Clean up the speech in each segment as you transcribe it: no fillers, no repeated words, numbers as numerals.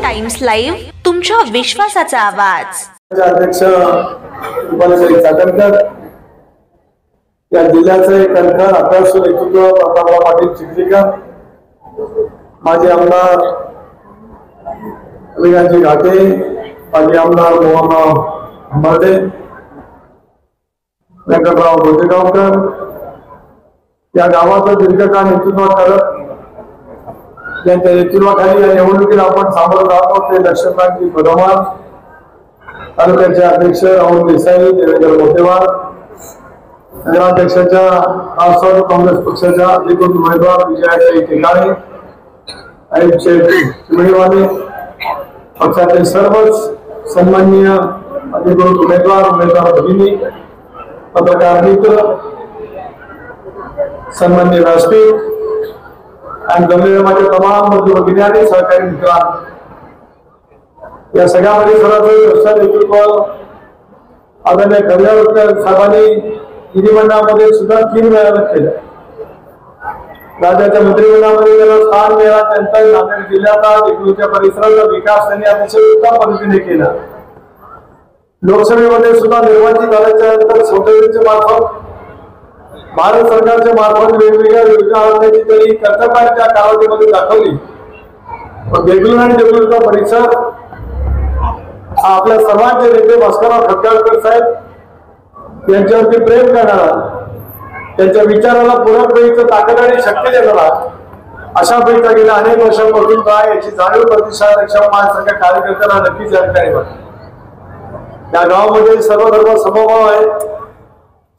Times live, तुमच्या विश्वासाचा आवाज। अध्यक्ष उपाध्यक्ष चाकणकर या जिल्ह्याचे कणखर अभ्यासू नेतृत्व प्रतापराव पाटील चिखलीकर, माजी आमदार अभिनाजी घाटे, माजी आमदार मोहनराव अंबर्डे, व्यंकटराव गोतेगावकर या गावाचं दीर्घकाळ नेतृत्व करत त्यांच्या नेतृत्वाखाली या निवडणुकीला आपण सामोरं जात आहोत ते लक्ष्मणजी पदमार, तालुक्याचे अध्यक्ष राहुल देसाई, देवेंद्र मोतेवार, नगराध्यक्षाच्या राष्ट्रवादी काँग्रेस पक्षाच्या अधिकृत उमेदवार विजयाताई टेकाळे, आयुब शेख चिमणीवाले, पक्षाचे सर्वच सन्माननीय अधिकृत उमेदवार भगिनी, पत्रकार मित्र, सन्माननीय व्यासपीठ आणि जमलेल्या माझे तमाम बंधू भगिनी आणि सहकारी मित्रांनो, या सगळ्या परिसराचं नेतृत्व आदरणीय खंडेराव साहेबांनी विधिमंडळामध्ये सुद्धा 3 वेळा केलं। राज्याच्या मंत्रिमंडळामध्ये त्याला स्थान मिळालं, त्यानंतर नांदेड जिल्ह्याचा देगलूरच्या परिसराचा विकास त्यांनी अतिशय उत्तम पद्धतीने केला। लोकसभेमध्ये सुद्धा निर्वाचित झाल्याच्या नंतर संसदेच्या मार्फत भारत सरकारच्या मार्फत वेगवेगळ्या योजना आणण्याची त्यांनी कर्तव्य त्या कालावधीमध्ये दाखवली। पण देगलूर आणि देगलूरचा परिसर आपल्या सर्वांचे नेते भास्करराव खतगावकर साहेब यांच्यावरती प्रेम करणारा, त्यांच्या विचाराला पूरक वेळीचं ताकद आणि शक्ती देणारा अशा पैकी गेल्या अनेक वर्षांपासून काय याची जाणीव प्रतिष्ठा माझ्यासारख्या कार्यकर्त्यांना नक्कीच जानकारी वाटते। या गावामध्ये सर्व धर्म समभाव आहे,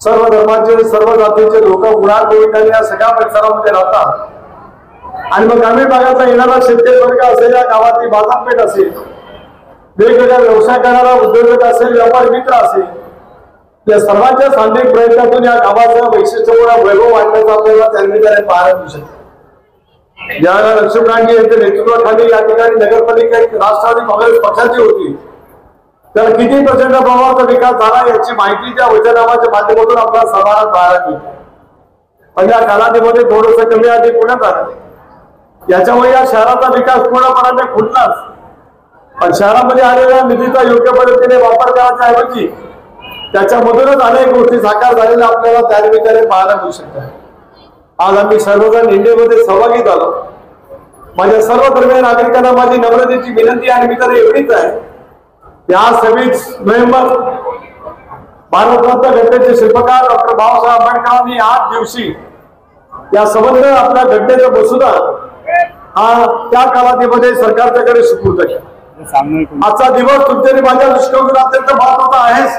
सर्व धर्माचे सर्व जातीचे लोक गुणागोविंदाने या सगळ्या परिसरामध्ये राहतात आणि मग ग्रामीण भागातला येणारा शेतकरी वर्ग असेल, या गावातली बाजारपेठ असेल, वेगवेगळ्या व्यवसाय करणारा उद्योजक असेल, व्यापारी मित्र असेल, या सर्वांच्या सांघिक प्रयत्नातून या गावाचं वैशिष्ट्यपूर्ण वैभव वाढण्याचा आपल्याला त्यानिमित्ताने पाहायला मिळू शकतो। ज्यावेळेला लक्ष्मणजी यांच्या नेतृत्वाखाली या ठिकाणी नगरपालिका राष्ट्रवादी काँग्रेस पक्षाची होती, तर किती प्रचंड प्रमाणाचा विकास झाला याची माहिती त्या वचननामाच्या माध्यमातून आपल्याला सर्वांना पाहायला मिळते। पण या कालावधीमध्ये थोडंसं कमी अधिक पुण्यात आलं, याच्यामुळे या शहराचा विकास पूर्णपणे खुंटलाच। पण शहरामध्ये आलेल्या निधीचा योग्य पद्धतीने वापर करायच्या ऐवजी त्याच्यामधूनच अनेक गोष्टी साकार झालेल्या आपल्याला त्यानिमित्ताने पाहायला मिळू शकतात। आज आम्ही सर्वजण इंडियामध्ये सहभागी झालो। माझ्या सर्व धर्मीय नागरिकांना माझी नम्रतेची विनंती आणि निमित्ताने एवढीच आहे, या 26 नोव्हेंबर भारतरत्न घटनेचे शिल्पकार डॉक्टर बाबासाहेब आंबेडकरांनी आज दिवशी या संबंध आपल्या घटनेचा मसुदा हा त्या कालावधीमध्ये सरकारच्याकडे सुपूर्द केला। आजचा दिवस तुमच्या माझ्या दृष्टिकोनातून अत्यंत महत्वाचा आहेच,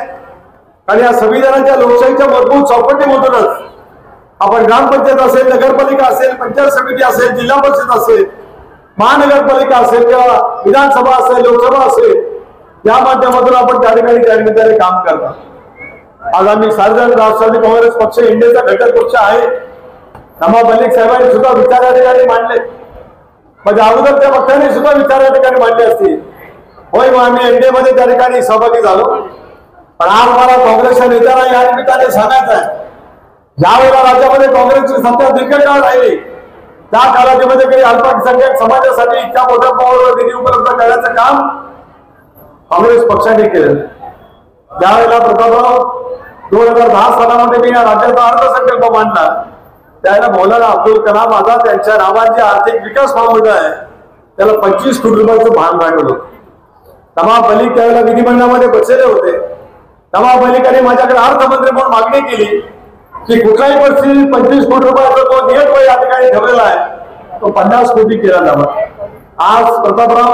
आणि या संविधानाच्या लोकशाहीच्या मजबूत चौकटीमधूनच आपण ग्रामपंचायत असेल, नगरपालिका असेल, पंचायत समिती असेल, जिल्हा परिषद असेल, महानगरपालिका असेल किंवा विधानसभा असेल, लोकसभा असेल, या माध्यमातून आपण त्या ठिकाणी त्यानिमित्ताने काम करतात। आज आम्ही सार्वजनिक राष्ट्रवादी काँग्रेस पक्ष इंडियाचा घटक पक्ष आहे। नमा मलिक साहेबांनी सुद्धा विचार या ठिकाणी मांडले, म्हणजे अगोदरच्या पक्षाने सुद्धा विचार या ठिकाणी मांडले असतील। होय, मग आम्ही एनडीएमध्ये त्या ठिकाणी सहभागी झालो। पण आज मला काँग्रेसच्या नेत्यांना या निमित्ताने सांगायचं आहे, ज्यावेळेला राज्यामध्ये काँग्रेसची सत्ता दीर्घकाळ राहिली, त्या कालावधीमध्ये काही अल्पसंख्याक समाजासाठी इतक्या मोठ्या प्रमाणावर निधी उपलब्ध करण्याचं काम काँग्रेस पक्षाने केलं। ज्यावेळेला प्रतापराव 2010 सालामध्ये मी या राज्याचा अर्थसंकल्प मांडला, त्यावेळेला मौलाना अब्दुल कलाम आझाद यांच्या नावाचे आर्थिक विकास महामंडळ आहे, त्याला 25 कोटी रुपयाचं भान भांडवल होतं। नवाब मलिक त्यावेळेला विधिमंडळामध्ये बसलेले होते। नवाब मलिकांनी माझ्याकडे अर्थमंत्री म्हणून मागणी केली की कुठल्याही परिस्थितीत 25 कोटी रुपयाचा जो नियत या ठिकाणी ठेवलेला आहे तो 50 कोटी केला जावा। आज प्रतापराव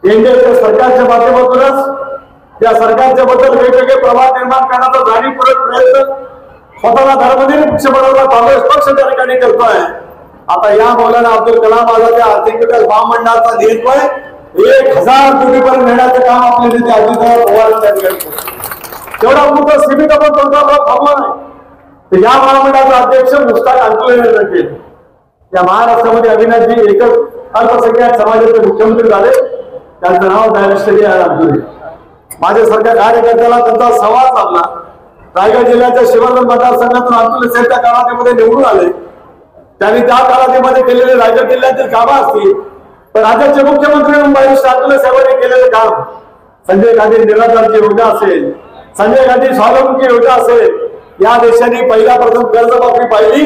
एनडीए सरकारच्या माध्यमातूनच या सरकारच्या बद्दल वेगवेगळे प्रभाव निर्माण करण्याचा जाणीवपूर्वक प्रयत्न स्वतःला धर्मनिरपेक्ष बनवला काँग्रेस पक्ष त्या ठिकाणी करतोय। आता या मौलाना अब्दुल कलाम आझाद या आर्थिक विकास महामंडळाचा नेतृत्व 1000 कोटीपर्यंत नेण्याचं काम आपले नेते अजितदादा पवार त्या ठिकाणी तेवढा पुरता सीमित आपण प्रतापराव थांबला नाही, तर या महामंडळाचा अध्यक्ष मुस्ताक अंतुले यांनी केले। या महाराष्ट्रामध्ये अविनाशजी एकच अल्पसंख्याक समाजाचे मुख्यमंत्री झाले, त्यांचं नाव बॅरिस्टर अंतुले। माझ्यासारख्या कार्यकर्त्याला त्यांचा संवाद साधला। रायगड जिल्ह्याच्या शिवानंद मतदारसंघातून अंतुले साहेब त्या कालावधीमध्ये निवडून आले। त्यांनी त्या कालावधीमध्ये केलेले रायगड जिल्ह्यातील कामं असतील, पण राज्याचे मुख्यमंत्री म्हणून बारिश अतुल साहेबांनी केलेलं काम, संजय गांधी निराधारची योजना असेल, संजय गांधी स्वावलंबी योजना असेल, या देशाने पहिला प्रथम कर्जमाफी पाहिली,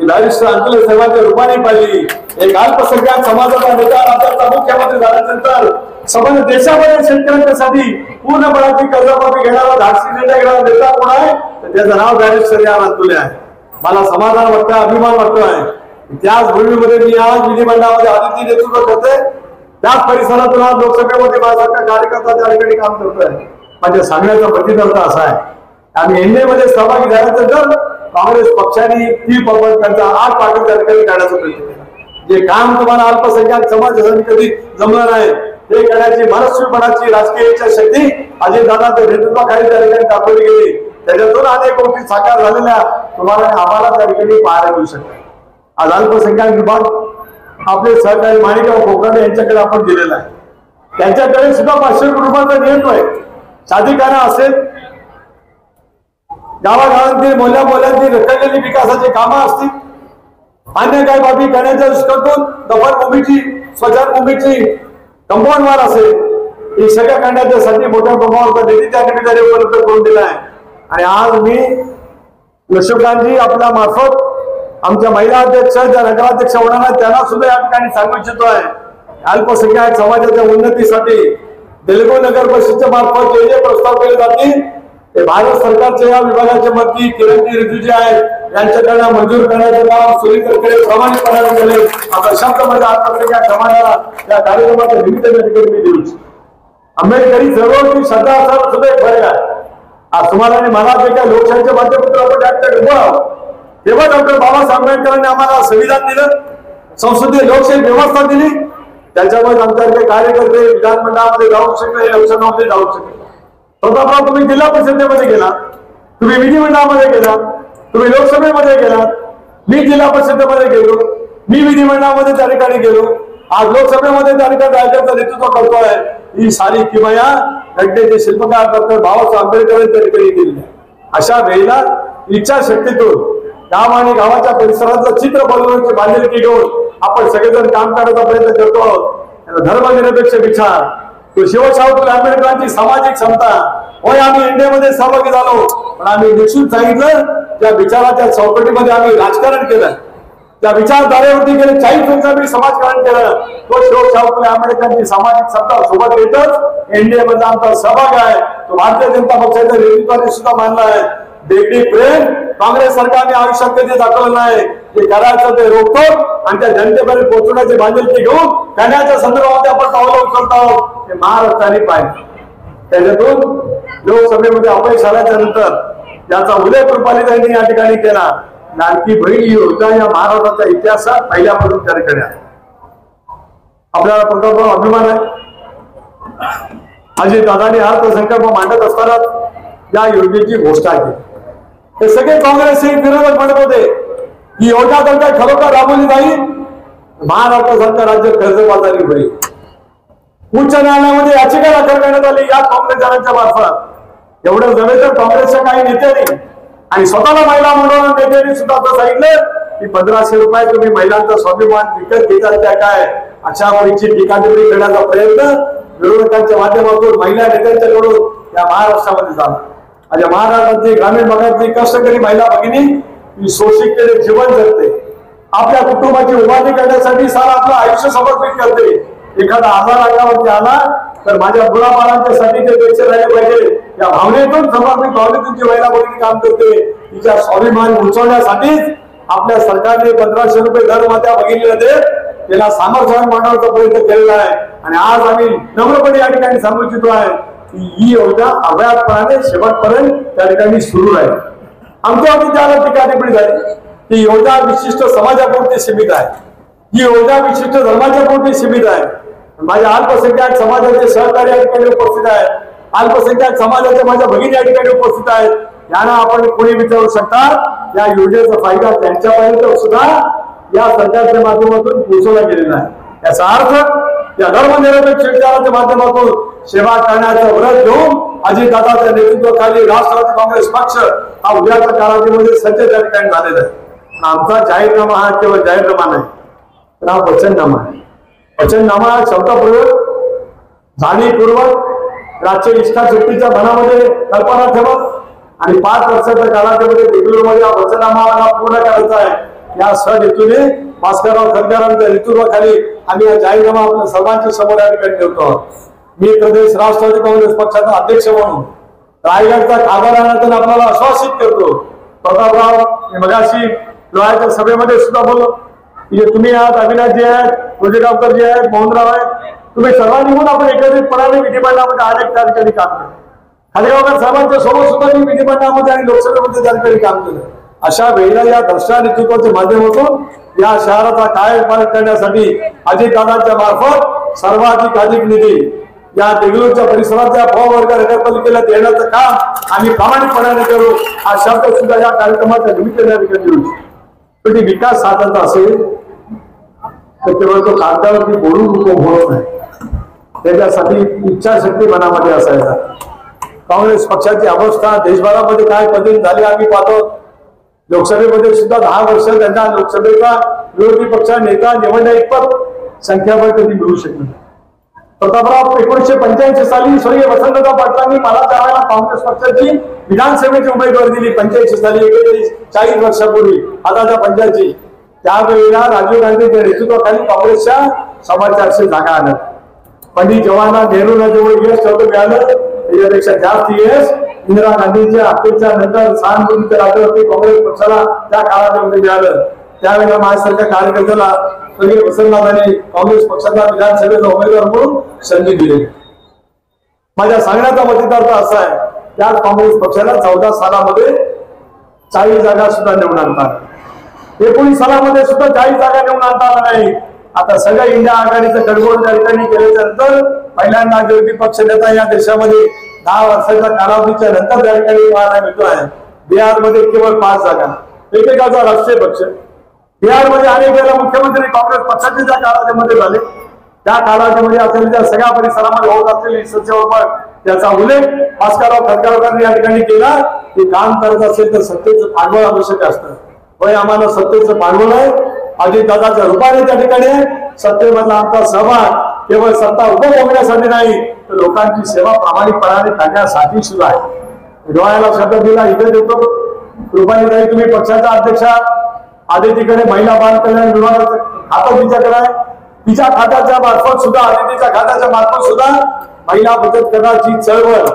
बारिश अतुल साहेबांच्या रूपाने पाहिली. एक अल्पसंख्याक समाजाचा नेता राज्याचा मुख्यमंत्री झाल्यानंतर संपूर्ण देशामध्ये शेतकऱ्यांसाठी पूर्णपणाची कर्जमाफी घेणारा धाडसी निर्णय घेणारा नेता कोण आहे, तर त्याचं नाव बारिश अतुल आहे. मला समाधान वाटतं, अभिमान वाटतोय. त्याच भूमीमध्ये मी आज विधिमंडळामध्ये आदिती नेतृत्व करते, त्याच परिसरातून आज लोकसभेमध्ये माझ्यासारखा कार्यकर्ता त्या ठिकाणी काम करतोय. माझ्या सांगण्याचा प्रतिदर्थ असा आहे, आम्ही एनडीए मध्ये सहभागी झाल्यानंतर काँग्रेस पक्षाने 8 पार्टी त्या ठिकाणी काढण्याचा प्रयत्न केला. जे काम तुम्हाला अल्पसंख्याक समाजासाठी कधी जमलं नाही ते करण्याची मनस्वीपणाची राजकीय इच्छाशक्ती अजितदादांच्या नेतृत्वाखाली त्या ठिकाणी दाखवली गेली. त्याच्यातून अनेक गोष्टी साकार झालेल्या तुम्हाला आम्हाला त्या ठिकाणी पाहायला मिळू शकतात. आज अल्पसंख्याक विभाग आपले सहकारी माणिकराव कोकणे यांच्याकडे आपण दिलेला आहे. त्यांच्याकडे सुद्धा 500 कोटी रुपयाचा नियंत्रण आहे. शादीखाना असेल, गावागावांतील मोहल्ल्यातील रखडलेली विकासाची कामं असतील, अन्य काही बाबी करण्याच्या दृष्टीतून दफनभूमीची, स्मशानभूमीची, कंपाऊंड वॉल असेल, हे सगळं करण्याच्यासाठी मोठ्या प्रमाणावर निधी त्या निमित्ताने उपलब्ध करून दिला आहे. आणि आज मी यशोकांतजी आपल्या मार्फत आमच्या महिला अध्यक्ष ज्या नगराध्यक्ष होणार आहेत त्यांना सुद्धा या ठिकाणी सांगू इच्छितो आहे, अल्पसंख्याक समाजाच्या उन्नतीसाठी तेलगू नगर परिषदेच्या मार्फत जे जे प्रस्ताव केले जातील ते भारत सरकारच्या या विभागाचे मंत्री किरणजी रिजिजू आहेत यांच्याकडे मंजूर करण्याचं काम सुनीलकडे प्रामाणिकपणाने केले. आता शब्द माझ्या अल्पसंख्याक समाजाला या कार्यक्रमाच्या निमित्ताने मी देऊ इच्छितो. आंबेडकरी चळवळीची श्रद्धा असताना सुद्धा एक फरक आहे. आज तुम्हाला आणि मला जे काही लोकशाहीच्या माध्यमातून आपण डॉक्टर उभं आहोत, तेव्हा डॉक्टर बाबासाहेब आंबेडकरांनी आम्हाला संविधान दिलं, संसदीय लोकशाही व्यवस्था दिली. त्याच्यामुळे आमच्याकडे कार्यकर्ते विधानमंडळामध्ये जाऊ शकले, लोकसभामध्ये जाऊ शकले. प्रतापराव तुम्ही जिल्हा परिषदेमध्ये गेला, तुम्ही विधिमंडळामध्ये गेला, तुम्ही लोकसभेमध्ये गेलात, मी जिल्हा परिषदेमध्ये गेलो, मी विधिमंडळामध्ये त्या ठिकाणी गेलो, आज लोकसभेमध्ये त्या ठिकाणी राज्याचं नेतृत्व करतोय. ही सारी किमया घटनेचे शिल्पकार डॉक्टर बाबासाहेब आंबेडकर त्या ठिकाणी दिली. अशा वेळेला इच्छाशक्तीतून गाव आणि गावाच्या परिसराचं चित्र बनवण्याची बांधिलकी घेऊन आपण सगळेजण काम करण्याचा प्रयत्न करतो आहोत. धर्मनिरपेक्ष विचार, तो शिवशाहू फुले आंबेडकरांची सामाजिक क्षमता. होय, आम्ही इंडियामध्ये सहभागी झालो, पण आम्ही निश्चित सांगितलं त्या विचाराच्या चौकटीमध्ये आम्ही राजकारण केलं, त्या विचारधारेवरती गेले 40 वर्ष आम्ही समाजकारण केलं. तो शिवशाहू फुले आंबेडकरांची सामाजिक क्षमता सोबत येतच एनडीएमध्ये आमचा सहभाग आहे. तो भारतीय जनता पक्षाच्या नेतृत्वाने सुद्धा मानला आहे. बेगडी प्रेम काँग्रेस सरकारने आयुष्यात कधी दाखवलं नाही. ते करायचं ते रोखतो आणि त्या जनतेपर्यंत पोहोचण्याची बांधिलकी घेऊन करण्याच्या संदर्भात आपण पावलं उचलत आहोत. ते महाराष्ट्राने पाहिजे. त्याच्यातून लोकसभेमध्ये अपयश आल्याच्या नंतर याचा उल्लेख रुपालीताईंनी या ठिकाणी केला. लाडकी बहीण ही योजना या महाराष्ट्राच्या इतिहासात पहिल्यापासून त्या ठिकाणी आहे. आपल्याला प्रथम अभिमान आहे. अजितदादांनी अर्थसंकल्प मांडत असताना या योजनेची घोषणा केली. हे सगळे काँग्रेसचे विरोधक म्हणत होते ही योजना जर काय खरोखर राबवली जाईल, महाराष्ट्रासारखं राज्य कर्जबाजारी होईल. उच्च न्यायालयामध्ये याचिका दाखल करण्यात आली या काँग्रेस जनांच्या मार्फत. एवढं जमे तर काँग्रेसच्या काही नेत्यांनी आणि स्वतःला महिला मंडळ नेत्यांनी सुद्धा असं सांगितलं की 1500 रुपये तुम्ही महिलांचा स्वाभिमान विकत घेतात त्या काय, अशा मुलीची टीकाटिप्पणी करण्याचा प्रयत्न विरोधकांच्या माध्यमातून महिला नेत्यांच्याकडून या महाराष्ट्रामध्ये झाला. माझ्या महाराष्ट्रातली ग्रामीण भागातली कष्टकरी महिला भगिनी शोषित केले जीवन जगते, आपल्या कुटुंबाची उभारणी करण्यासाठी सारा आपलं आयुष्य समर्पित करते. एखादा आजार अंगावरती आला तर माझ्या मुलाबाळांच्यासाठी ते पैसे राहिले पाहिजे या भावनेतून समर्पित भावनेतून जी महिला भगिनी काम करते. तिच्या स्वाभिमान उंचवण्यासाठीच आपल्या सरकारने 1500 रुपये दर त्या भगिनीला देत त्याला सामर्थ्यवान बनवण्याचा प्रयत्न केलेला आहे. आणि आज आम्ही नम्रपणे या ठिकाणी सांगू इच्छितो आहे की ही योजना अव्याहतपणाने शेवटपर्यंत त्या ठिकाणी सुरू राहील. आमच्यावरती त्याला टीकाटिप्पणी झाली. ही योजना विशिष्ट समाजापुरती सीमित आहे, ही योजना विशिष्ट धर्माच्या पुरती सीमित आहे. माझ्या अल्पसंख्याक समाजाचे सहकारी या ठिकाणी उपस्थित आहेत, अल्पसंख्याक समाजाच्या माझ्या भगिनी या ठिकाणी उपस्थित आहेत. यांना आपण कोणी विचारू शकता या योजनेचा फायदा त्यांच्यापर्यंत सुद्धा या सरकारच्या माध्यमातून पोहोचवला गेलेला आहे. याचा अर्थ या धर्मनिरपेक्ष विचाराच्या माध्यमातून सेवा करण्याचा व्रत घेऊन अजितदादांच्या नेतृत्वाखाली राष्ट्रवादी काँग्रेस पक्ष हा उद्याच्या कालावधीमध्ये सज्ज त्या ठिकाणी झालेला आहे. आमचा जाहीरनामा हा केवळ जाहीरनामा नाही, तर हा वचननामा आहे. वचननामा शब्दप्रयोग जाणीवपूर्वक राज्य इच्छाशक्तीच्या मनामध्ये कल्पना ठेवत आणि 5 वर्षाच्या कालावधीमध्ये बेंगळुरूमध्ये हा वचननामा पूर्ण करायचा आहे या सण हेतूने भास्करराव खरकरांच्या नेतृत्वाखाली आम्ही हा जाहीरनामा आपल्या सर्वांच्या समोर या ठिकाणी ठेवतो. मी प्रदेश राष्ट्रवादी काँग्रेस पक्षाचा अध्यक्ष म्हणून रायगडचा खासदार राहण्यातून आपल्याला आश्वासित करतो. प्रतापराव मी मगाशी लोहाच्या सभेमध्ये सुद्धा बोललो की तुम्ही आहात, अविनाशजी आहेत, रोजेगावकरजी आहेत, मोहनराव आहेत, तुम्ही सर्वांनी म्हणून आपण एकत्रितपणाने विधिमंडळामध्ये अनेक त्या ठिकाणी काम केलं. खालीगावकर साहेबांच्या सोबत सुद्धा मी विधिमंडळामध्ये आणि लोकसभेमध्ये त्या ठिकाणी काम केलं. अशा वेळेला या द्रष्टा नेतृत्वाच्या माध्यमातून या शहराचा कायापालट करण्यासाठी अजितदादांच्या मार्फत सर्वाधिक निधी या देगलूरच्या परिसराच्या वर्ग नगरपालिकेला देण्याचं काम आम्ही प्रामाणिकपणाने करू हा शब्द सुद्धा या कार्यक्रमाच्या निमित्ताने पण विकास साधायचा असेल तर केवळ तो कागदावरती बोलून होत नाही, त्याच्यासाठी इच्छाशक्ती मनामध्ये असायचा. काँग्रेस पक्षाची अवस्था देशभरामध्ये काय पद्धती झाली आम्ही पाहतो. लोकसभेमध्ये सुद्धा 10 वर्ष त्यांना लोकसभेचा विरोधी पक्ष नेता निवडण्या इतपत संख्याबळ कधी मिळू शकले. प्रतापराव 1985 साली स्वर्गीय वसंतराव पाटलांनी मला त्यावेळेला काँग्रेस पक्षाची विधानसभेची उमेदवारी दिली. 85 साली 40 वर्षापूर्वी आताच्या पंचायतची. त्यावेळेला राजीव गांधींच्या नेतृत्वाखाली काँग्रेसच्या 450 जागा आल्या. पंडित जवाहरलाल नेहरूंना जेवढं यश तेवढं मिळालं त्याच्यापेक्षा जास्त यश इंदिरा गांधींच्या हत्येच्या नंतर सहानुभूतीच्या राज्यावरती काँग्रेस पक्षाला त्या काळामध्ये मिळालं. त्यावेळेला माझ्यासारख्या कार्यकर्त्याला स्वर्गीय वसंतरावांनी काँग्रेस पक्षाचा विधानसभेचा उमेदवार म्हणून संधी दिली. माझ्या सांगण्याचा मतितार्थ असा आहे त्या काँग्रेस पक्षाला 14 सालामध्ये 40 जागा सुद्धा निवडून आणतात. 19 सालामध्ये सुद्धा 40 जागा निवडून आणता आला नाही. आता सगळ्या इंडिया आघाडीचं गडबड त्या ठिकाणी केल्याच्या नंतर पहिल्यांदा विरोधी पक्ष नेता या देशामध्ये 10 वर्षाच्या कालावधीच्या नंतर त्या ठिकाणी पाहायला मिळतो आहे. बिहारमध्ये केवळ 5 जागा एकेकाचा राष्ट्रीय पक्ष. बिहारमध्ये अनेक वेळेला मुख्यमंत्री काँग्रेस पक्षाचे ज्या कालावधीमध्ये झाले त्या कालावधीमध्ये असलेल्या सगळ्या परिसरामध्ये होत असलेली त्याचा उल्लेख भास्करराव खरकरांनी या ठिकाणी केला की काम करत असेल तर सत्तेचं भांडवल आवश्यक असतं. होय आम्हाला सत्तेचं भांडवल आहे, अजितदादाच्या रूपाने त्या ठिकाणी सत्तेमधला आमचा सहभाग केवळ सत्ता उपभोगण्यासाठी नाही तर लोकांची सेवा प्रामाणिकपणाने करण्यासाठी सुद्धा आहे. डोळ्याला शब्द दिला इथे देतो. रुपालीताई तुम्ही पक्षाच्या अध्यक्षा, आदितीकडे महिला बाल कल्याण विभागाचं खातं तिच्याकडे आहे. तिच्या खात्याच्या मार्फत सुद्धा आदितीच्या खात्याच्या मार्फत सुद्धा महिला बचत गटाची चळवळ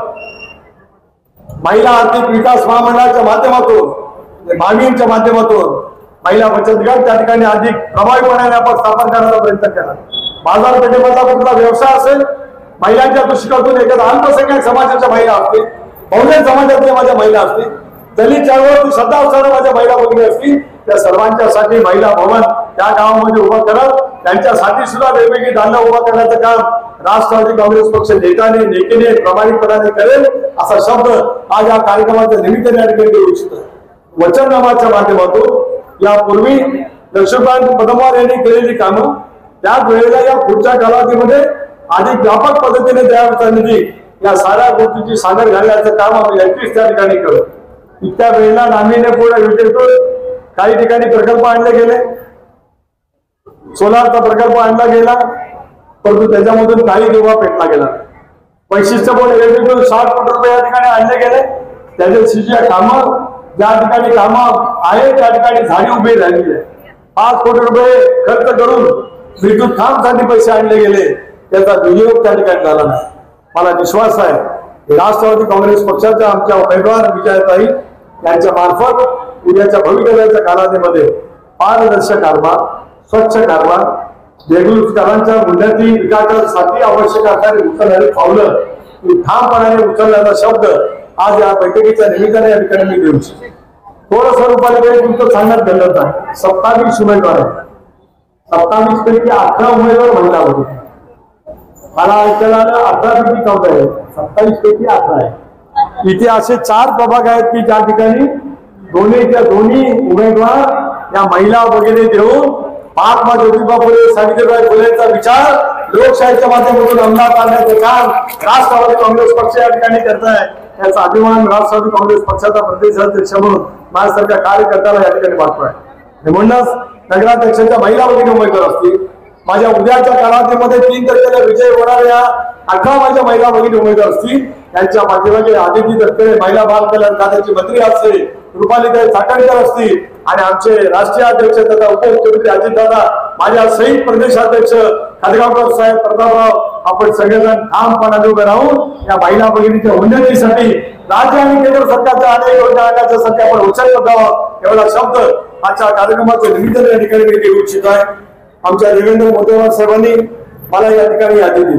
महिला आर्थिक विकास महामंडळाच्या माध्यमातून मामींच्या माध्यमातून महिला बचत गट त्या ठिकाणी अधिक प्रभावीपणाने आपण स्थापन करण्याचा प्रयत्न केला. बाजारपेठेमधला कुठला व्यवसाय असेल महिलांच्या दृष्टिकोनातून एखादा अल्पसंख्याक समाजाच्या महिला असतील, बहुजन समाजातल्या माझ्या महिला असतील, दलित चळवळीत श्रद्धा असणाऱ्या माझ्या महिला भगिनी असतील, त्या सर्वांच्यासाठी महिला भवन त्या गावामध्ये उभं करत त्यांच्यासाठी सुद्धा वेगवेगळी दालनं उभं करण्याचं काम राष्ट्रवादी काँग्रेस पक्ष नेतेने प्रामाणिकपणाने करेल असा शब्द आज या कार्यक्रमाच्या निमित्ताने या ठिकाणी देऊ इच्छितो. वचननामाच्या माध्यमातून यापूर्वी लक्ष्मीकांत पदमवार यांनी केलेली कामं त्याच वेळेला या पुढच्या कालावधीमध्ये अधिक व्यापक पद्धतीने तयार निधी या साऱ्या गोष्टीची सादर घालण्याचं काम आम्ही नक्कीच त्या ठिकाणी करू. इतक्या वेळेला नांदेडपूर योजनेतून काही ठिकाणी प्रकल्प आणले गेले, सोलारचा प्रकल्प आणला गेला परंतु त्याच्यामधून काही दिवा पेटला गेला. वैशिष्ट्यपूर्ण योजनेतून 60 कोटी रुपये या ठिकाणी आणले गेले. त्याच्या कामं ज्या ठिकाणी कामं आहेत त्या ठिकाणी झाडी उभी राहिली आहे. 5 कोटी रुपये खर्च करून विद्युत खांबसाठी पैसे आणले गेले, त्याचा विनियोग त्या ठिकाणी झाला नाही. मला विश्वास आहे राष्ट्रवादी काँग्रेस पक्षाच्या आमच्या उमेदवार विजयाताई यांच्या मार्फत उद्याच्या भवितव्याच्या कालावधीमध्ये पारदर्शक कारभार, स्वच्छ कारभार, देगलूरकरांच्या उन्नती विकासासाठी आवश्यक असणारी उचलणारी पावलं ठामपणाने उचलण्याचा शब्द आज या बैठकीच्या निमित्ताने या ठिकाणी मी देऊ शकतो. थोडं स्वरूपाने तुमचं सांगण्यात गरज आहे. 27 उमेदवार आहेत. 27 पैकी 18 उमेदवार महिला होते. मला ऐकायला 18 पैकी 14 आहे, 27 पैकी 18 आहे. इथे असे 4 प्रभाग आहेत की ज्या ठिकाणी दोन्ही उमेदवार या महिला वगैरे देऊन महात्मा ज्योतिबा फुले, सावित्रीबाई फुलेंचा विचार लोकशाहीच्या माध्यमातून अंमलात आणण्याचे काम राष्ट्रवादी काँग्रेस पक्ष या ठिकाणी करत आहे. याचा अभिमान राष्ट्रवादी काँग्रेस पक्षाचा प्रदेशाध्यक्ष म्हणून माझ्यासारख्या कार्यकर्त्याला या ठिकाणी वाटतोय. म्हणूनच नगराध्यक्षांच्या महिला वगैरे उमेदवार असतील, माझ्या उद्याच्या कालावधीमध्ये 3 तारखेला विजय होणाऱ्या 18 माझ्या महिला भगिनी उमेदवार असतील, त्यांच्या पाठीमागे आदिती तटकरे महिला बाल कल्याण खात्याची मंत्री असतील, रुपालीताई चाकणकर असतील आणि आमचे राष्ट्रीय अध्यक्ष तथा उपमुख्यमंत्री अजितदादा, माझ्या सहित प्रदेशाध्यक्ष खादगावकर साहेब, प्रतापराव, आपण सगळेजण ठामपणाने उभे राहून या महिला भगिनीच्या उन्नतीसाठी राज्य आणि केंद्र सरकारच्या अनेक योजना आणण्यासाठी आपण उचलत आहोत. एवढा शब्द आजच्या कार्यक्रमाचे निमित्ताने या ठिकाणी मी देऊ इच्छित आहे. आमच्या देवेंद्र मोतेवार साहेबांनी मला या ठिकाणी यादी दिली.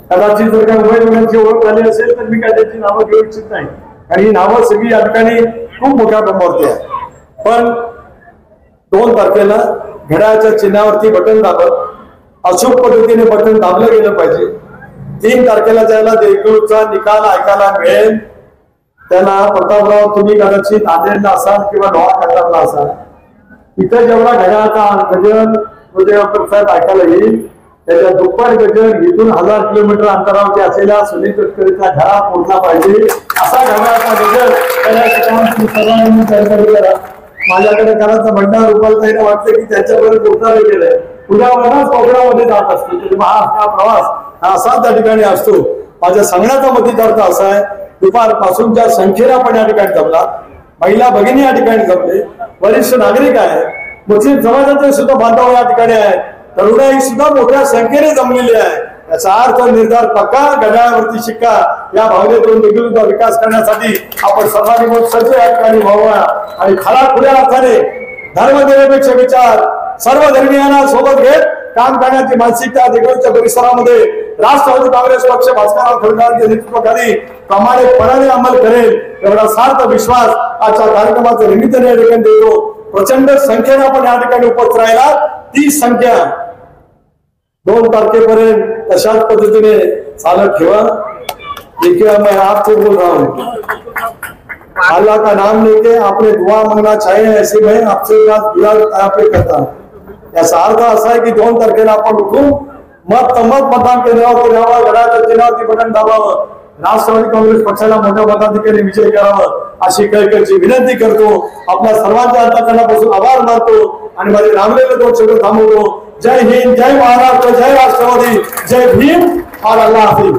कदाचित जर काही उमेदवारांची ओळख झाली असेल तर मी काय त्याची नावं घेऊ इच्छित नाही, आणि ही नावं सगळी या ठिकाणी खूप मोठ्या प्रमाणावरती आहे. पण 2 तारखेला घड्याळाच्या चिन्हावरती बटन दाबत अचूक पद्धतीने बटन दाबलं गेलं पाहिजे. 3 तारखेला ज्याला देगलूरचा निकाल ऐकायला मिळेल त्याला, प्रतापराव तुम्ही कदाचित नांदेडला असाल किंवा लोहा कटारला असाल, इथं जेवढा घड्याळाचा गजर साहेब ऐकायला येईल त्याच्या दुप्पट गजर इथून 1000 किलोमीटर अंतरावरती असलेल्या सुनील तटकरेचा घरा पोहोचला पाहिजे. असा घड्याळाचा गजर सर्वांनी करा. माझ्याकडे करायचं म्हणणार रुपालताईने वाटतं की त्याच्यापर्यंत पोहोचणार गेलंय. उद्या मलाच कोकणामध्ये जात असतो, हा प्रवास हा असा त्या ठिकाणी असतो. माझ्या सांगण्याचा मतितार्थ असा आहे, दुपारपासूनच्या संख्येला पण या ठिकाणी जमला, महिला भगिनी या ठिकाणी जमले, वरिष्ठ नागरिक आहे, मुस्लिम समाजाचे सुद्धा बांधव या ठिकाणी आहेत, तरुणाई सुद्धा मोठ्या संख्येने जमलेली आहे. याचा अर्थ निर्धार पक्का, घड्याळावरती शिक्का. या भावनेतून देगलूरचा विकास करण्यासाठी आपण सर्वांनी सज्ज या ठिकाणी व्हावया आणि खरा खुल्या अर्थाने धर्मनिरपेक्ष विचार, सर्व धर्मीयांना सोबत घेत काम करण्याची मानसिकता देगलूरच्या परिसरामध्ये राष्ट्रवादी काँग्रेस पक्ष भास्करराव खळगांच्या नेतृत्वाखाली प्रामाणिकपणाने अंमल करेल एवढा सार्थ विश्वास आजच्या कार्यक्रमाच्या निमित्ताने या ठिकाणी देतो. प्रचंड संख्येने आपण या ठिकाणी उपस्थित राहिला. ती संख्या 2 तारखेपर्यंत तशाच पद्धतीने चालत ठेवा. देखिए मैं आपसे बोल रहा हूँ, अल्लाह का नाम लेके आपने दुआ मांगना चाहिए, ऐसे मैं आपसे दुआ करता हूँ. याचा अर्थ असा आहे की 2 तारखेला आपण उठून मतदान केंद्रावरती जावं, घड्याळाच्या चिन्हावरती बटन दाबावं, राष्ट्रवादी काँग्रेस पक्षाला मोठ्या मताधिक्याने विजय करावं अशी कळकळीची विनंती करतो. आपल्या सर्वांच्या अंतःकरणापासून आभार मानतो आणि माझे रामलेले 2 शब्द थांबवतो. जय हिंद, जय महाराष्ट्र, जय राष्ट्रवादी, जय भीम और अल्लाह हाफिज.